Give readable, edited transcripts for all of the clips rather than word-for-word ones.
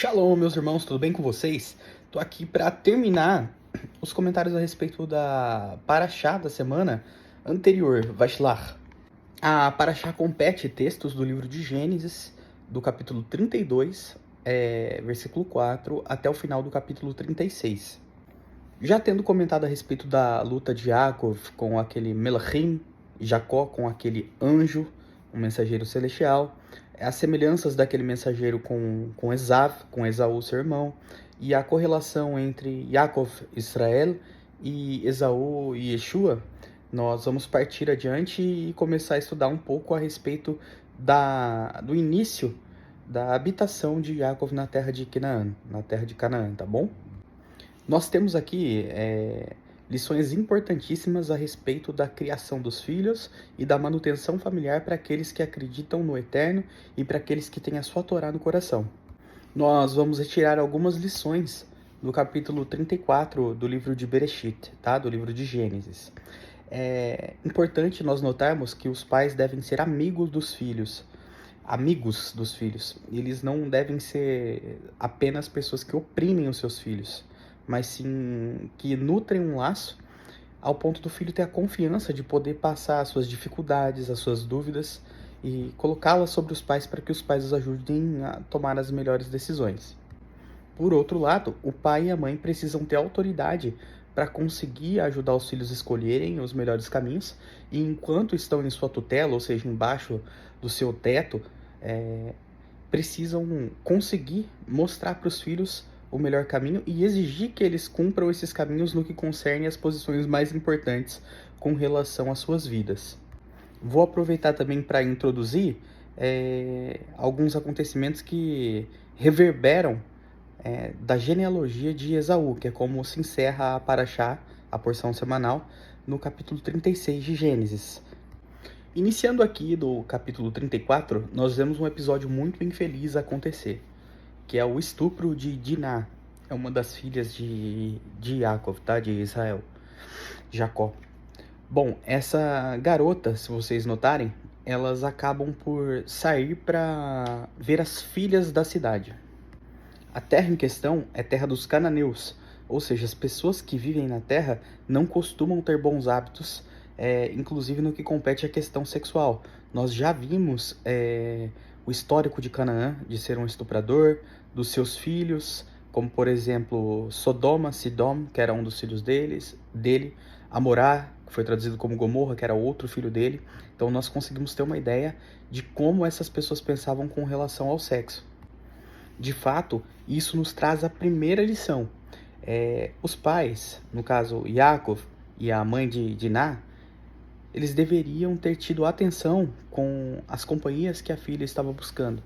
Shalom, meus irmãos, tudo bem com vocês? Tô aqui para terminar os comentários a respeito da Parashá da semana anterior, Vaishlach. A Parashá compete textos do livro de Gênesis, do capítulo 32, versículo 4, até o final do capítulo 36. Já tendo comentado a respeito da luta de Yaakov com aquele Melachim, Jacó com aquele anjo, um mensageiro celestial, as semelhanças daquele mensageiro com Esav, com Esaú, seu irmão, e a correlação entre Yaakov, Israel, e Esaú e Yeshua, nós vamos partir adiante e começar a estudar um pouco a respeito do início da habitação de Yaakov na terra de Canaã, tá bom? Nós temos aqui lições importantíssimas a respeito da criação dos filhos e da manutenção familiar para aqueles que acreditam no Eterno e para aqueles que têm a sua Torá no coração. Nós vamos retirar algumas lições do capítulo 34 do livro de Bereshit, tá? Do livro de Gênesis. É importante nós notarmos que os pais devem ser amigos dos filhos. Eles não devem ser apenas pessoas que oprimem os seus filhos, mas sim que nutrem um laço ao ponto do filho ter a confiança de poder passar as suas dificuldades, as suas dúvidas e colocá-las sobre os pais para que os pais os ajudem a tomar as melhores decisões. Por outro lado, o pai e a mãe precisam ter autoridade para conseguir ajudar os filhos a escolherem os melhores caminhos e enquanto estão em sua tutela, ou seja, embaixo do seu teto, precisam conseguir mostrar para os filhos o melhor caminho e exigir que eles cumpram esses caminhos no que concerne as posições mais importantes com relação às suas vidas. Vou aproveitar também para introduzir alguns acontecimentos que reverberam da genealogia de Esaú, que é como se encerra a Parashá, a porção semanal, no capítulo 36 de Gênesis. Iniciando aqui do capítulo 34, nós vemos um episódio muito infeliz acontecer, que é o estupro de Diná, é uma das filhas de Yaakov, tá? De Israel, Jacó. Bom, essa garota, se vocês notarem, elas acabam por sair para ver as filhas da cidade. A terra em questão é terra dos cananeus, ou seja, as pessoas que vivem na terra não costumam ter bons hábitos, inclusive no que compete à questão sexual. Nós já vimos o histórico de Canaã, de ser um estuprador, dos seus filhos, como por exemplo Sidom, que era um dos filhos dele, Amorá, que foi traduzido como Gomorra, que era outro filho dele. Então nós conseguimos ter uma ideia de como essas pessoas pensavam com relação ao sexo. De fato, isso nos traz a primeira lição. Os pais, no caso Yaakov e a mãe de Diná, eles deveriam ter tido atenção com as companhias que a filha estava buscando.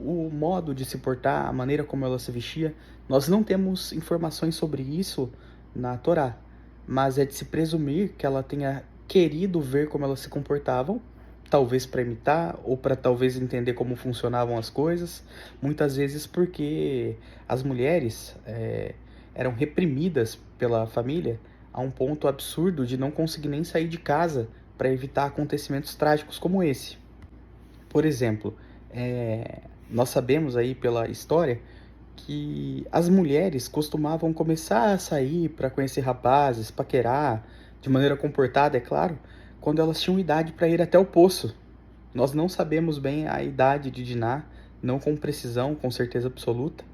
O modo de se portar, a maneira como ela se vestia, nós não temos informações sobre isso na Torá, mas é de se presumir que ela tenha querido ver como elas se comportavam, talvez para imitar ou para talvez entender como funcionavam as coisas, muitas vezes porque as mulheres eram reprimidas pela família a um ponto absurdo de não conseguir nem sair de casa para evitar acontecimentos trágicos como esse. Por exemplo, nós sabemos aí pela história que as mulheres costumavam começar a sair para conhecer rapazes, paquerar, de maneira comportada, é claro, quando elas tinham idade para ir até o poço. Nós não sabemos bem a idade de Diná, não com precisão, com certeza absoluta,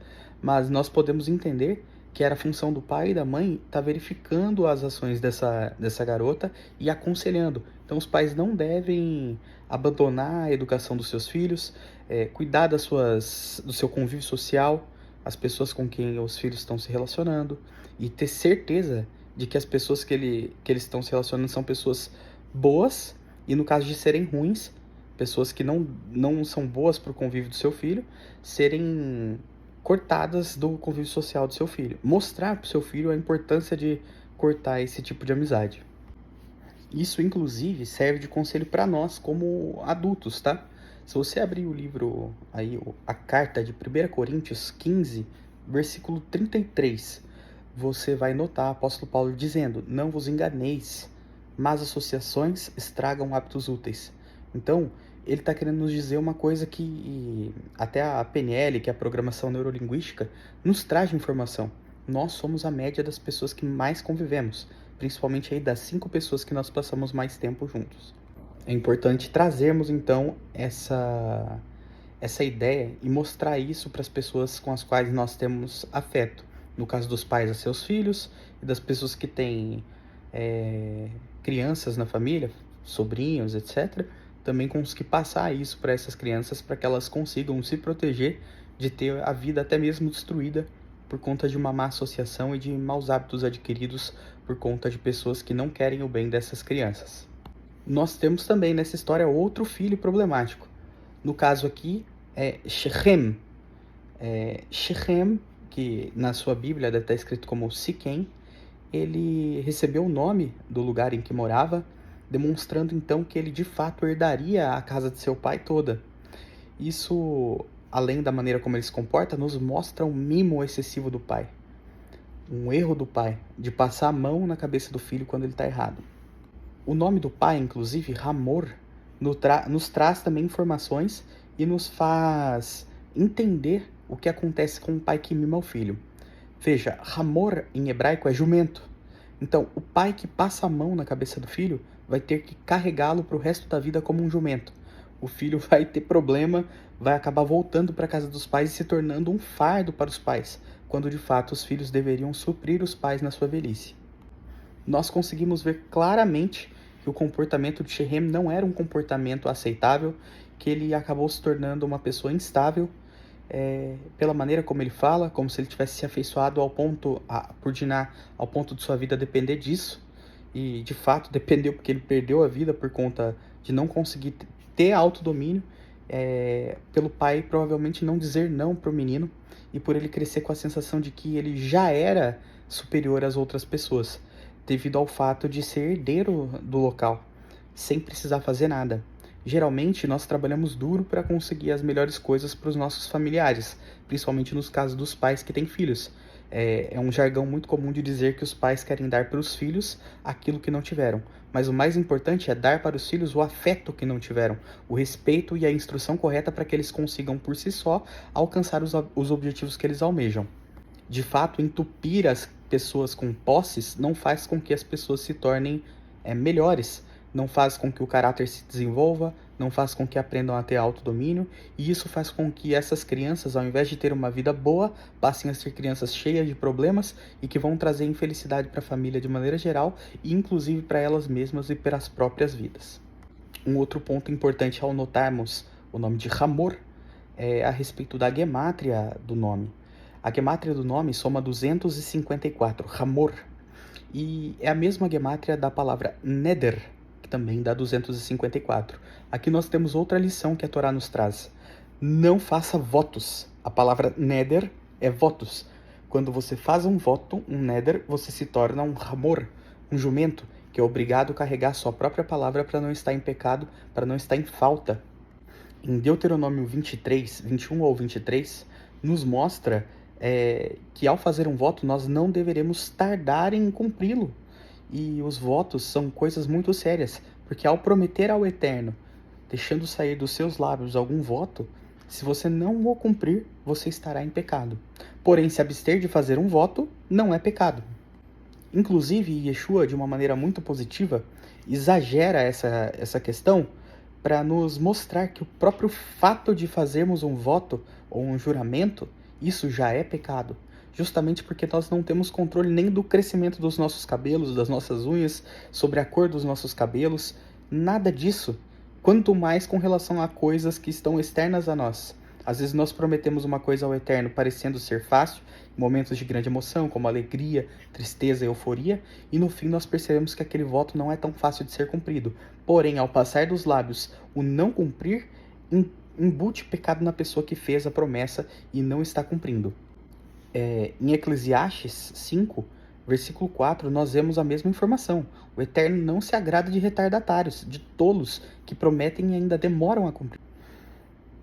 mas nós podemos entender que era a função do pai e da mãe estar verificando as ações dessa garota e aconselhando. Então os pais não devem abandonar a educação dos seus filhos, cuidar do seu convívio social, as pessoas com quem os filhos estão se relacionando, e ter certeza de que as pessoas que eles estão se relacionando são pessoas boas, e no caso de serem ruins, pessoas que não são boas para o convívio do seu filho, serem cortadas do convívio social do seu filho. Mostrar para o seu filho a importância de cortar esse tipo de amizade. Isso, inclusive, serve de conselho para nós, como adultos, tá? Se você abrir o livro, aí, a carta de 1 Coríntios 15, versículo 33, você vai notar o apóstolo Paulo dizendo: não vos enganeis, más associações estragam hábitos úteis. Então, ele está querendo nos dizer uma coisa que até a PNL, que é a programação neurolinguística, nos traz de informação. Nós somos a média das pessoas que mais convivemos, principalmente aí das 5 pessoas que nós passamos mais tempo juntos. É importante trazermos, então, essa ideia e mostrar isso para as pessoas com as quais nós temos afeto. No caso dos pais a seus filhos e das pessoas que têm crianças na família, sobrinhos, etc., também conseguir passar isso para essas crianças para que elas consigam se proteger de ter a vida até mesmo destruída por conta de uma má associação e de maus hábitos adquiridos por conta de pessoas que não querem o bem dessas crianças. Nós temos também nessa história outro filho problemático. No caso aqui é Shechem. Shechem, que na sua Bíblia deve estar escrito como Siquém, ele recebeu o nome do lugar em que morava, demonstrando então que ele de fato herdaria a casa de seu pai toda. Isso, além da maneira como ele se comporta, nos mostra um mimo excessivo do pai. Um erro do pai, de passar a mão na cabeça do filho quando ele está errado. O nome do pai, inclusive, Hamor, nos traz também informações e nos faz entender o que acontece com um pai que mima o filho. Veja, Hamor em hebraico é jumento. Então, o pai que passa a mão na cabeça do filho vai ter que carregá-lo para o resto da vida como um jumento. O filho vai ter problema, vai acabar voltando para a casa dos pais e se tornando um fardo para os pais, quando de fato os filhos deveriam suprir os pais na sua velhice. Nós conseguimos ver claramente que o comportamento de Shechem não era um comportamento aceitável, que ele acabou se tornando uma pessoa instável, pela maneira como ele fala, como se ele tivesse se afeiçoado por Diná, ao ponto de sua vida depender disso, e de fato dependeu porque ele perdeu a vida por conta de não conseguir ter autodomínio, pelo pai provavelmente não dizer não para o menino, e por ele crescer com a sensação de que ele já era superior às outras pessoas, devido ao fato de ser herdeiro do local, sem precisar fazer nada. Geralmente, nós trabalhamos duro para conseguir as melhores coisas para os nossos familiares, principalmente nos casos dos pais que têm filhos. É um jargão muito comum de dizer que os pais querem dar para os filhos aquilo que não tiveram. Mas o mais importante é dar para os filhos o afeto que não tiveram, o respeito e a instrução correta para que eles consigam, por si só, alcançar os objetivos que eles almejam. De fato, entupir as pessoas com posses não faz com que as pessoas se tornem melhores, não faz com que o caráter se desenvolva, não faz com que aprendam a ter autodomínio, e isso faz com que essas crianças, ao invés de ter uma vida boa, passem a ser crianças cheias de problemas e que vão trazer infelicidade para a família de maneira geral, e inclusive para elas mesmas e para as próprias vidas. Um outro ponto importante ao notarmos o nome de Hamor é a respeito da gemátria do nome. A gemátria do nome soma 254, Hamor, e é a mesma gemátria da palavra Neder, que também dá 254. Aqui nós temos outra lição que a Torá nos traz. Não faça votos. A palavra Neder é votos. Quando você faz um voto, um Neder, você se torna um Hamor, um jumento, que é obrigado a carregar sua própria palavra para não estar em pecado, para não estar em falta. Em Deuteronômio 23, 21 ou 23, nos mostra que ao fazer um voto nós não deveremos tardar em cumpri-lo. E os votos são coisas muito sérias, porque ao prometer ao Eterno, deixando sair dos seus lábios algum voto, se você não o cumprir, você estará em pecado. Porém, se abster de fazer um voto, não é pecado. Inclusive, Yeshua, de uma maneira muito positiva, exagera essa questão para nos mostrar que o próprio fato de fazermos um voto ou um juramento, isso já é pecado. Justamente porque nós não temos controle nem do crescimento dos nossos cabelos, das nossas unhas, sobre a cor dos nossos cabelos, nada disso. Quanto mais com relação a coisas que estão externas a nós. Às vezes nós prometemos uma coisa ao Eterno parecendo ser fácil, em momentos de grande emoção, como alegria, tristeza, euforia, e no fim nós percebemos que aquele voto não é tão fácil de ser cumprido. Porém, ao passar dos lábios o não cumprir, embute pecado na pessoa que fez a promessa e não está cumprindo. Em Eclesiastes 5, versículo 4, nós vemos a mesma informação. O Eterno não se agrada de retardatários, de tolos, que prometem e ainda demoram a cumprir.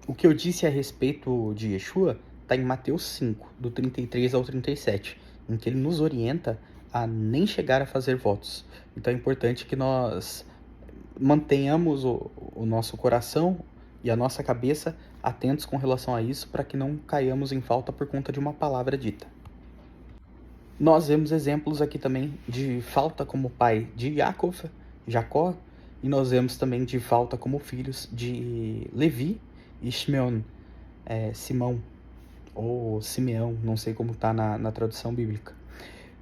O que eu disse a respeito de Yeshua está em Mateus 5, do 33 ao 37, em que ele nos orienta a nem chegar a fazer votos. Então é importante que nós mantenhamos o nosso coração e a nossa cabeça atentos com relação a isso para que não caiamos em falta por conta de uma palavra dita. Nós vemos exemplos aqui também de falta como pai de Yaakov, Jacó, e nós vemos também de falta como filhos de Levi e Shimeon, Simão, ou Simeão, não sei como está na tradução bíblica.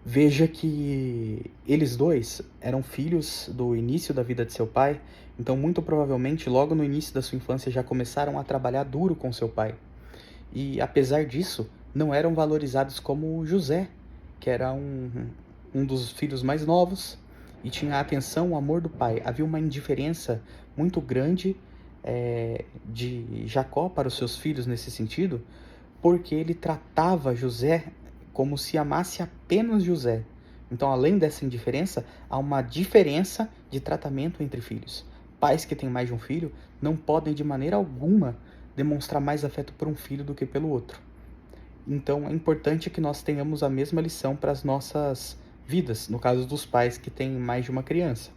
Veja que eles dois eram filhos do início da vida de seu pai, então muito provavelmente logo no início da sua infância já começaram a trabalhar duro com seu pai. E apesar disso, não eram valorizados como José, que era um dos filhos mais novos e tinha a atenção, o amor do pai. Havia uma indiferença muito grande de Jacó para os seus filhos nesse sentido, porque ele tratava José como se amasse apenas José. Então, além dessa indiferença, há uma diferença de tratamento entre filhos. Pais que têm mais de um filho não podem de maneira alguma demonstrar mais afeto por um filho do que pelo outro. Então, é importante que nós tenhamos a mesma lição para as nossas vidas, no caso dos pais que têm mais de uma criança.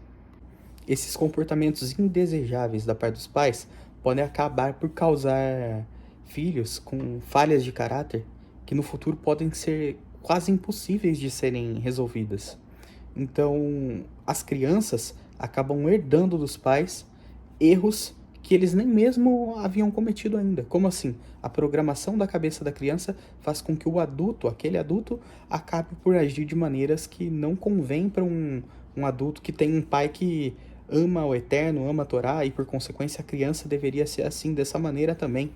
Esses comportamentos indesejáveis da parte dos pais podem acabar por causar filhos com falhas de caráter que no futuro podem ser quase impossíveis de serem resolvidas. Então, as crianças acabam herdando dos pais erros que eles nem mesmo haviam cometido ainda. Como assim? A programação da cabeça da criança faz com que o adulto, aquele adulto, acabe por agir de maneiras que não convém para um adulto que tem um pai que ama o Eterno, ama a Torá, e por consequência a criança deveria ser assim, dessa maneira também.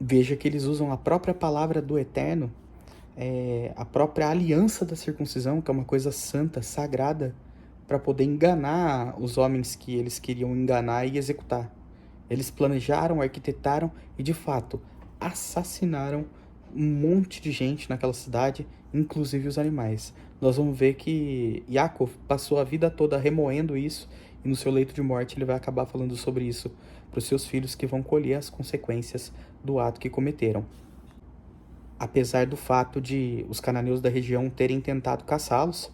Veja que eles usam a própria palavra do Eterno, a própria aliança da circuncisão, que é uma coisa santa, sagrada, para poder enganar os homens que eles queriam enganar e executar. Eles planejaram, arquitetaram e, de fato, assassinaram um monte de gente naquela cidade, inclusive os animais. Nós vamos ver que Yaakov passou a vida toda remoendo isso e no seu leito de morte ele vai acabar falando sobre isso para os seus filhos, que vão colher as consequências do ato que cometeram. Apesar do fato de os cananeus da região terem tentado caçá-los,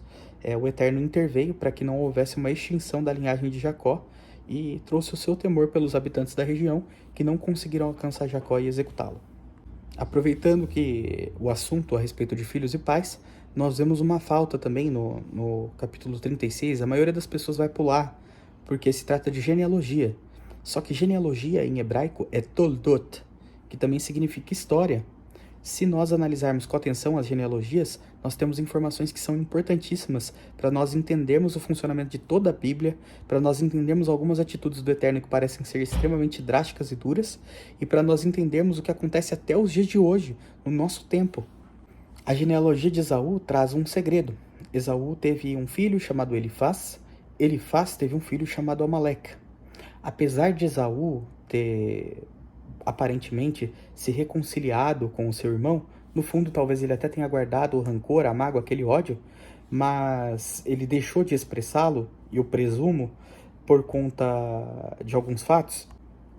o Eterno interveio para que não houvesse uma extinção da linhagem de Jacó e trouxe o seu temor pelos habitantes da região, que não conseguiram alcançar Jacó e executá-lo. Aproveitando que o assunto a respeito de filhos e pais, nós vemos uma falta também no capítulo 36. A maioria das pessoas vai pular, porque se trata de genealogia. Só que genealogia em hebraico é toldot, que também significa história. Se nós analisarmos com atenção as genealogias, nós temos informações que são importantíssimas para nós entendermos o funcionamento de toda a Bíblia, para nós entendermos algumas atitudes do Eterno que parecem ser extremamente drásticas e duras, e para nós entendermos o que acontece até os dias de hoje, no nosso tempo. A genealogia de Esaú traz um segredo. Esaú teve um filho chamado Elifaz, Elifaz teve um filho chamado Amaleque. Apesar de Esaú ter aparentemente se reconciliado com o seu irmão, no fundo talvez ele até tenha guardado o rancor, a mágoa, aquele ódio, mas ele deixou de expressá-lo, e eu presumo, por conta de alguns fatos,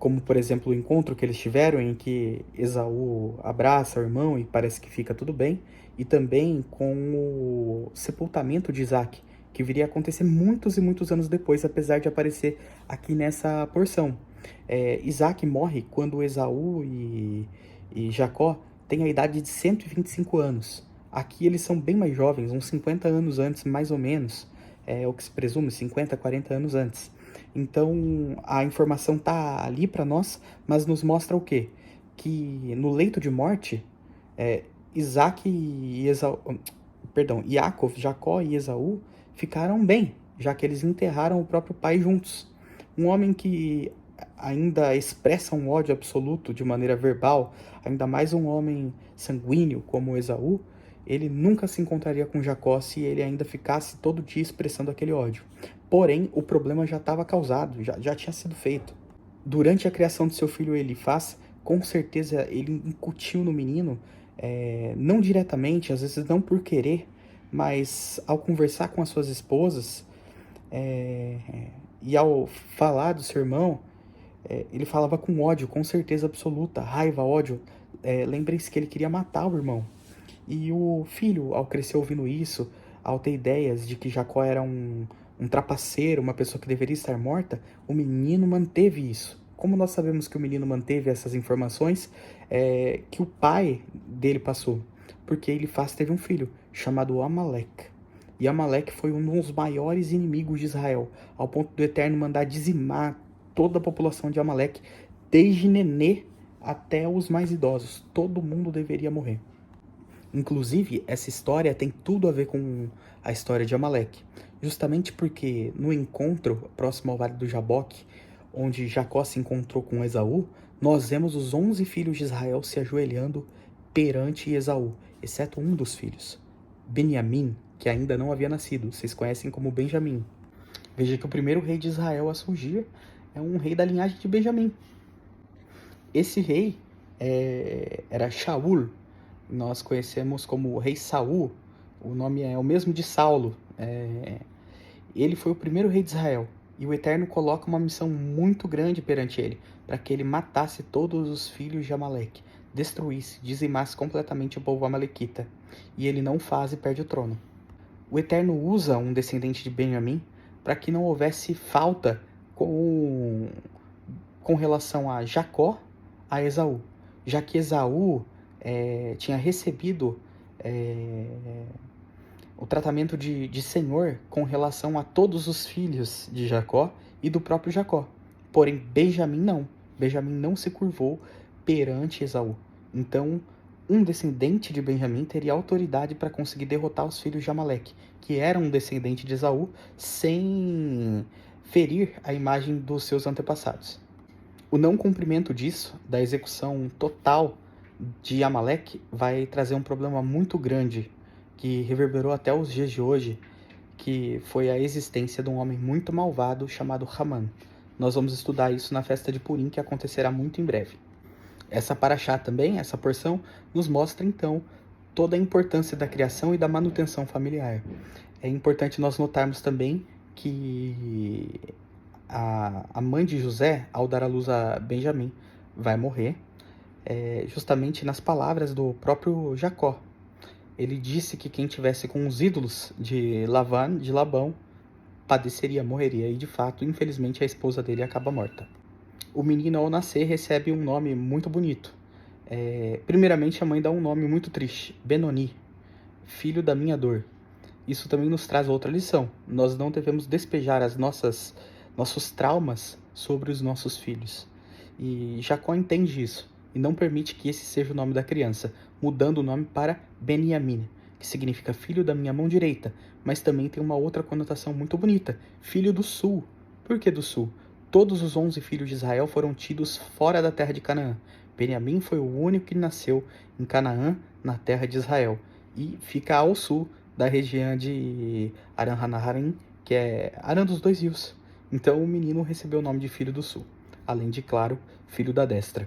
como por exemplo o encontro que eles tiveram em que Esaú abraça o irmão e parece que fica tudo bem, e também com o sepultamento de Isaac, que viria a acontecer muitos e muitos anos depois, apesar de aparecer aqui nessa porção. Isaac morre quando Esaú e Jacó têm a idade de 125 anos. Aqui eles são bem mais jovens, uns 50 anos antes, mais ou menos. É o que se presume, 50, 40 anos antes. Então, a informação está ali para nós, mas nos mostra o quê? Que no leito de morte, Yaakov, Jacó e Esaú ficaram bem, já que eles enterraram o próprio pai juntos. Um homem que ainda expressa um ódio absoluto de maneira verbal, ainda mais um homem sanguíneo como Esaú, ele nunca se encontraria com Jacó se ele ainda ficasse todo dia expressando aquele ódio. Porém, o problema já estava causado, já tinha sido feito. Durante a criação de seu filho Elifaz, com certeza ele incutiu no menino, não diretamente, às vezes não por querer, mas ao conversar com as suas esposas e ao falar do seu irmão, ele falava com ódio, com certeza absoluta, raiva, ódio. Lembrem-se que ele queria matar o irmão. E o filho, ao crescer ouvindo isso, ao ter ideias de que Jacó era um trapaceiro, uma pessoa que deveria estar morta, o menino manteve isso como nós sabemos que o menino manteve essas informações, que o pai dele passou? Porque teve um filho chamado Amaleque. E Amaleque foi um dos maiores inimigos de Israel, ao ponto do Eterno mandar dizimar toda a população de Amaleque, desde nenê até os mais idosos. Todo mundo deveria morrer. Inclusive, essa história tem tudo a ver com a história de Amaleque, justamente porque no encontro próximo ao Vale do Jaboque, onde Jacó se encontrou com Esaú, nós vemos os 11 filhos de Israel se ajoelhando perante Esaú, exceto um dos filhos, Beniamim, que ainda não havia nascido, vocês conhecem como Benjamim. Veja que o primeiro rei de Israel a surgir é um rei da linhagem de Benjamim. Esse rei era Shaul, nós conhecemos como rei Saul, o nome é o mesmo de Saulo. Ele foi o primeiro rei de Israel, e o Eterno coloca uma missão muito grande perante ele, para que ele matasse todos os filhos de Amaleque, destruísse, dizimasse completamente o povo amalequita, e ele não faz e perde o trono. O Eterno usa um descendente de Benjamim para que não houvesse falta com relação a Jacó a Esaú, já que Esaú tinha recebido o tratamento de senhor com relação a todos os filhos de Jacó e do próprio Jacó. Porém, Benjamim não. Benjamim não se curvou perante Esaú. Então, um descendente de Benjamim teria autoridade para conseguir derrotar os filhos de Amaleque, que eram um descendente de Esaú, sem ferir a imagem dos seus antepassados. O não cumprimento disso, da execução total de Amaleque, vai trazer um problema muito grande, que reverberou até os dias de hoje, que foi a existência de um homem muito malvado chamado Haman. Nós vamos estudar isso na festa de Purim, que acontecerá muito em breve. Essa paraxá também, essa porção, nos mostra então toda a importância da criação e da manutenção familiar. É importante nós notarmos também que a mãe de José, ao dar à luz a Benjamim, vai morrer, justamente nas palavras do próprio Jacó. Ele disse que quem tivesse com os ídolos de Labão, padeceria, morreria, e de fato, infelizmente, a esposa dele acaba morta. O menino, ao nascer, recebe um nome muito bonito. Primeiramente, a mãe dá um nome muito triste, Benoni, filho da minha dor. Isso também nos traz outra lição. Nós não devemos despejar nossos traumas sobre os nossos filhos. E Jacó entende isso e não permite que esse seja o nome da criança, mudando o nome para Beniamim, que significa filho da minha mão direita, mas também tem uma outra conotação muito bonita, filho do sul. Por que do sul? Todos os 11 filhos de Israel foram tidos fora da terra de Canaã. Beniamim foi o único que nasceu em Canaã, na terra de Israel, e fica ao sul da região de Aram-Hanaharim, que é Aram dos Dois Rios. Então o menino recebeu o nome de filho do sul, além de, claro, filho da destra.